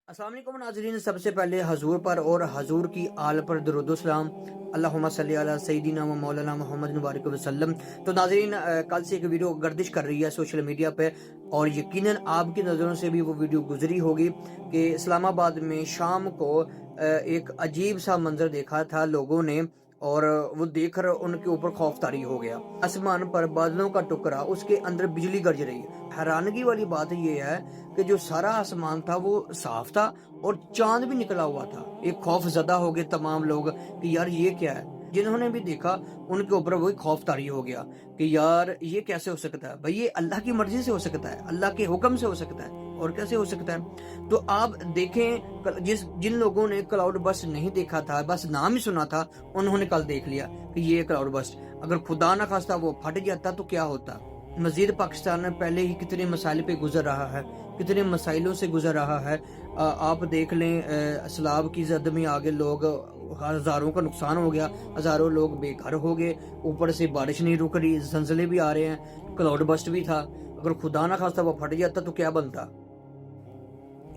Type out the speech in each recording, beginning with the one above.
अस्सलाम वालेकुम नाज़रीन, सबसे पहले हजूर पर और हजूर की आल पर दरूद सलाम। अल्लाहुम्मा सल्ली अला सय्यिदिना व मौलाना मुहम्मद मुबारक वसल्लम। तो नाज़रीन, कल से एक वीडियो गर्दिश कर रही है सोशल मीडिया पे और यकीनन आपकी नज़रों से भी वो वीडियो गुजरी होगी कि इस्लामाबाद में शाम को एक अजीब सा मंजर देखा था लोगों ने और वो देखकर उनके ऊपर खौफ तारी हो गया। आसमान पर बादलों का टुकड़ा, उसके अंदर बिजली गरज रही है। हैरानगी वाली बात ये है कि जो सारा आसमान था वो साफ था और चांद भी निकला हुआ था। एक खौफ ज़दा हो गए तमाम लोग कि यार ये क्या है। जिन्होंने भी देखा उनके ऊपर वही खौफ तारी हो गया कि यार ये कैसे हो सकता है। भाई ये अल्लाह की मर्जी से हो सकता है, अल्लाह के हुक्म से हो सकता है, और कैसे हो सकता है। तो आप देखें, जिन लोगों ने क्लाउड बस्ट नहीं देखा था, बस नाम ही सुना था, उन्होंने कल देख लिया कि ये क्लाउड बस्ट, अगर खुदा ना खास्ता वो फट जाता तो क्या होता। मजीद पाकिस्तान में पहले ही कितने मसाइल पे गुजर रहा है, कितने मसाइलों से गुजर रहा है। आप देख लें, सैलाब की जद में आगे लोग, हज़ारों का नुकसान हो गया, हज़ारों लोग बेघर हो गए, ऊपर से बारिश नहीं रुक रही, ज़लज़ले भी आ रहे हैं, क्लाउड बस्ट भी था। अगर खुदा ना खास्ता वो फट जाता तो क्या बनता।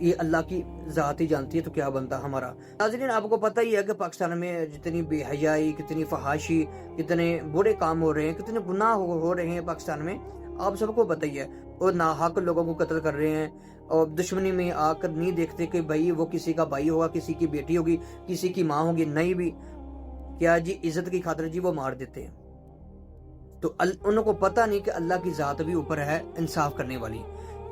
ये अल्लाह की ज़ात ही जानती है तो क्या बनता हमारा। नाज़रीन, आपको पता ही है कि पाकिस्तान में जितनी बेहयाई, कितनी फहाशी, कितने बुरे काम हो रहे हैं, कितने गुनाह हो रहे हैं पाकिस्तान में, आप सबको पता ही है। और नाहक लोगों को कत्ल कर रहे हैं और दुश्मनी में आकर नहीं देखते कि भाई वो किसी का भाई होगा, किसी की बेटी होगी, किसी की माँ होगी, नहीं भी क्या जी, इज्जत की खातिर जी वो मार देते हैं। तो उनको पता नहीं कि अल्लाह की ज़ात भी ऊपर है इंसाफ करने वाली।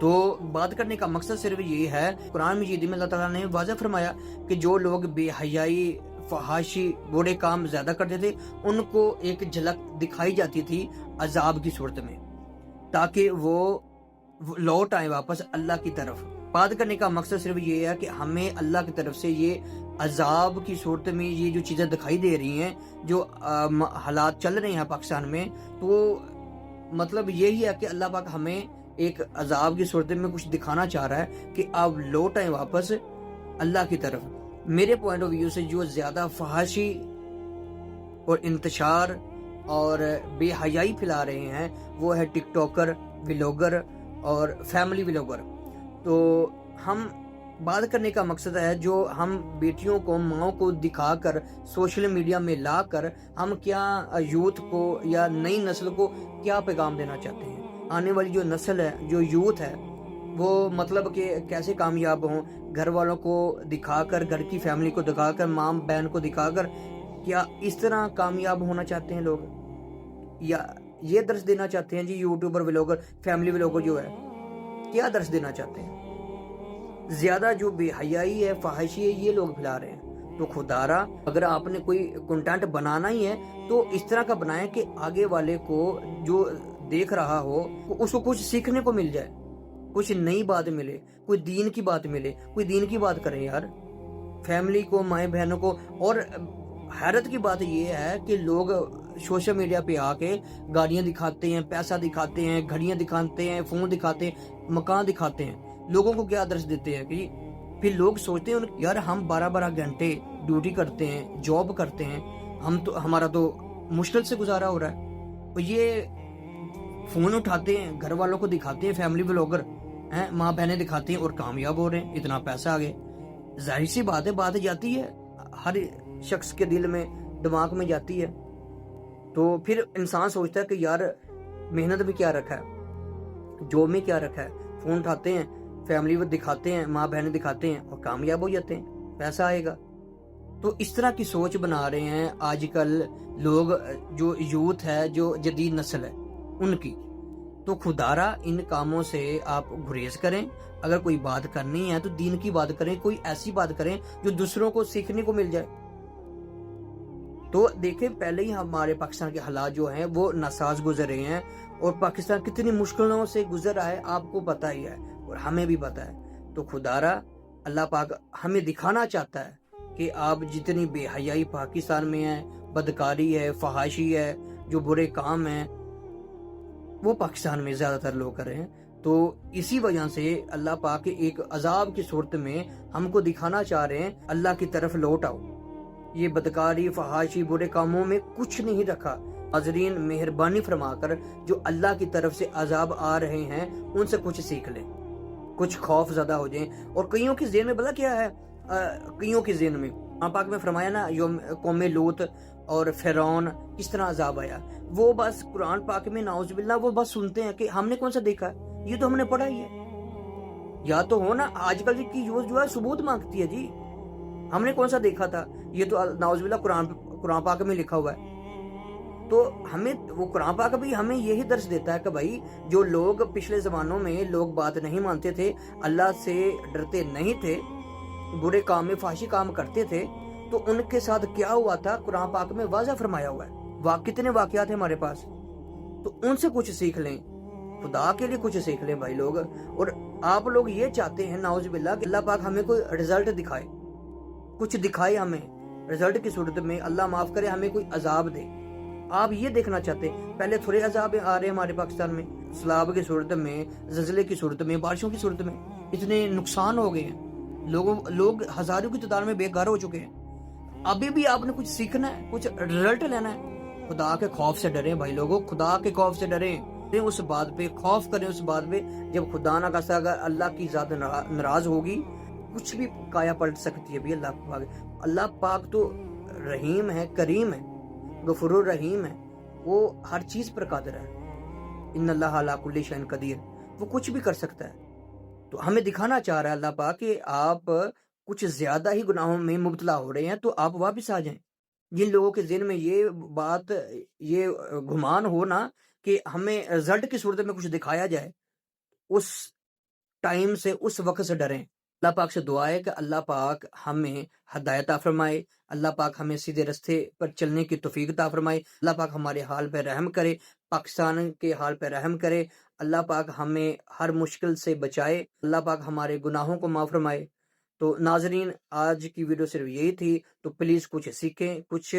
तो बात करने का मकसद सिर्फ ये है, कुरान मजीद में अल्लाह ताला ने वाज़ह फरमाया कि जो लोग बेहयाई, फहाशी, बुरे काम ज़्यादा करते थे, उनको एक झलक दिखाई जाती थी अजाब की सूरत में, ताकि वो लौट आए वापस अल्लाह की तरफ। बात करने का मकसद सिर्फ ये है कि हमें अल्लाह की तरफ से ये अजाब की सूरत में ये जो चीज़ें दिखाई दे रही हैं, जो हालात चल रहे हैं पाकिस्तान में, तो मतलब यही है कि अल्लाह पाक हमें एक अजाब की सूरत में कुछ दिखाना चाह रहा है कि आप लौट आए वापस अल्लाह की तरफ। मेरे पॉइंट ऑफ व्यू से जो ज़्यादा फहाशी और इंतशार और बेहयाई फैला रहे हैं वो है टिकटॉकर, व्लॉगर और फैमिली व्लॉगर। तो हम बात करने का मकसद है, जो हम बेटियों को, माओ को दिखाकर सोशल मीडिया में लाकर हम क्या यूथ को या नई नस्ल को क्या पैगाम देना चाहते हैं। आने वाली जो नस्ल है, जो यूथ है, वो मतलब कि कैसे कामयाब हों, घर वालों को दिखाकर, घर की फैमिली को दिखाकर, माँ बहन को दिखाकर, क्या इस तरह कामयाब होना चाहते हैं लोग, या ये दर्श देना चाहते हैं जी यूट्यूबर, व्लॉगर, फैमिली व्लॉगर जो है, क्या दर्श देना चाहते हैं। ज्यादा जो बेहयाई है, फहाशी है, ये लोग फैला रहे हैं। तो खुदारा, अगर आपने कोई कंटेंट बनाना ही है तो इस तरह का बनाएं कि आगे वाले को, जो देख रहा हो, उसको कुछ सीखने को मिल जाए, कुछ नई बात मिले, कोई दीन की बात मिले, कोई दीन की बात करें यार, फैमिली को, माए बहनों को। और हैरत की बात यह है कि लोग सोशल मीडिया पे आके गाड़ियां दिखाते हैं, पैसा दिखाते हैं, घड़ियां दिखाते हैं, फोन दिखाते हैं, मकान दिखाते हैं, लोगों को क्या आदर्श देते हैं कि फिर लोग सोचते हैं यार हम 12-12 घंटे ड्यूटी करते हैं, जॉब करते हैं, हम तो, हमारा तो मुश्किल से गुजारा हो रहा है, और ये फोन उठाते हैं, घर वालों को दिखाते हैं, फैमिली व्लॉगर हैं, माँ बहनें दिखाते हैं और कामयाब हो रहे हैं, इतना पैसा आ गया। जाहिर सी बात है, बात जाती है हर शख्स के दिल में, दिमाग में जाती है। तो फिर इंसान सोचता है कि यार मेहनत में क्या रखा है, जॉब में क्या रखा है। फोन उठाते हैं, फैमिली को दिखाते हैं, माँ बहनें दिखाते हैं और कामयाब हो जाते हैं, पैसा आएगा। तो इस तरह की सोच बना रहे हैं आजकल लोग, जो यूथ है, जो जदीद नस्ल है उनकी। तो खुदारा इन कामों से आप गुरेज करें। अगर कोई बात करनी है तो दीन की बात करें, कोई ऐसी बात करें जो दूसरों को सीखने को मिल जाए। तो देखें, पहले ही हमारे पाकिस्तान के हालात जो हैं वो नासाज गुजर रहे हैं, और पाकिस्तान कितनी मुश्किलों से गुजर रहा है आपको पता ही है और हमें भी पता है। तो खुदारा, अल्लाह पाक हमें दिखाना चाहता है कि आप जितनी बेहयाई पाकिस्तान में है, बदकारी है, फहाशी है, जो बुरे काम हैं, वो पाकिस्तान में ज्यादातर लोग कर रहे हैं। तो इसी वजह से अल्लाह पाक एक अजाब की सूरत में हमको दिखाना चाह रहे हैं, अल्लाह की तरफ लौट आओ। ये बदकारी, फहाशी, बुरे कामों में कुछ नहीं रखा। नाज़रीन, मेहरबानी फरमाकर जो अल्लाह की तरफ से अजाब आ रहे हैं उनसे कुछ सीख लें। کچھ خوف زدہ ہو جائیں. اور کئیوں کے ذہن میں پتہ کیا ہے, کئیوں کے ذہن میں قرآن پاک میں فرمایا نا یوم قوم لوط اور فرعون کس طرح عذاب آیا, وہ بس قرآن پاک میں نعوذ باللہ وہ بس سنتے ہیں کہ ہم نے کون سا دیکھا ہے, یہ تو ہم نے پڑھا ہی ہے. یا تو ہو نا, آج کل کی یوز جو ہے ثبوت مانگتی ہے جی, ہم نے کون سا دیکھا تھا, یہ تو نعوذ باللہ قرآن پاک میں لکھا ہوا ہے. تو ہمیں وہ قرآن پاک بھی ہمیں یہی درس دیتا ہے کہ بھائی جو لوگ پچھلے زمانوں میں لوگ بات نہیں مانتے تھے, اللہ سے ڈرتے نہیں تھے, برے کام میں فحشی کام کرتے تھے, تو ان کے ساتھ کیا ہوا تھا قرآن پاک میں واضح فرمایا ہوا ہے. کتنے واقعات ہیں ہمارے پاس, تو ان سے کچھ سیکھ لیں, خدا کے لیے کچھ سیکھ لیں بھائی لوگ. اور آپ لوگ یہ چاہتے ہیں نعوذ باللہ کہ اللہ پاک ہمیں کوئی رزلٹ دکھائے, کچھ دکھائے ہمیں رزلٹ کی صورت میں, اللہ معاف کرے ہمیں کوئی عذاب دے. آپ یہ دیکھنا چاہتے ہیں, پہلے تھوڑے عذاب آ رہے ہیں ہمارے پاکستان میں, سیلاب کی صورت میں, زلزلے کی صورت میں, بارشوں کی صورت میں اتنے نقصان ہو گئے ہیں, لوگ ہزاروں کی تعداد میں بے گھر ہو چکے ہیں. ابھی بھی آپ نے کچھ سیکھنا ہے, کچھ رزلٹ لینا ہے. خدا کے خوف سے ڈریں بھائی لوگوں, خدا کے خوف سے ڈریں, اس بات پہ خوف کریں, اس بات پہ جب خدا نہ خاصہ اگر اللہ کی ذات ناراض ہوگی کچھ بھی کایا پلٹ سکتی ہے بھی. اللہ پاک تو رحیم ہے, کریم ہے, غفور الرحیم ہے, وہ ہر چیز پر قادر ہے. ان اللہ علی کل شیء قدیر, وہ کچھ بھی کر سکتا ہے. تو ہمیں دکھانا چاہ رہا ہے اللہ پاک کہ آپ کچھ زیادہ ہی گناہوں میں مبتلا ہو رہے ہیں, تو آپ واپس آ جائیں. جن لوگوں کے ذہن میں یہ بات, یہ گمان ہو نا کہ ہمیں رزلٹ کی صورت میں کچھ دکھایا جائے, اس ٹائم سے, اس وقت سے ڈریں. اللہ پاک سے دعا ہے کہ اللہ پاک ہمیں ہدایت عطا فرمائے, اللہ پاک ہمیں سیدھے راستے پر چلنے کی توفیق عطا فرمائے, اللہ پاک ہمارے حال پہ رحم کرے, پاکستان کے حال پہ رحم کرے, اللہ پاک ہمیں ہر مشکل سے بچائے, اللہ پاک ہمارے گناہوں کو معاف فرمائے. تو ناظرین آج کی ویڈیو صرف یہی تھی, تو پلیز کچھ سیکھیں, کچھ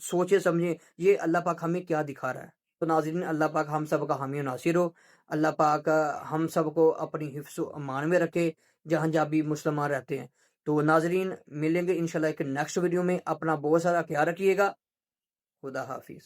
سوچیں سمجھیں یہ اللہ پاک ہمیں کیا دکھا رہا ہے. تو ناظرین اللہ پاک ہم سب کا حامی و ناصر ہو, اللہ پاک ہم سب کو اپنی حفظ و امان میں رکھے جہاں جہاں بھی مسلمان رہتے ہیں. تو ناظرین ملیں گے انشاءاللہ ایک نیکسٹ ویڈیو میں, اپنا بہت سارا خیال رکھیے گا. خدا حافظ.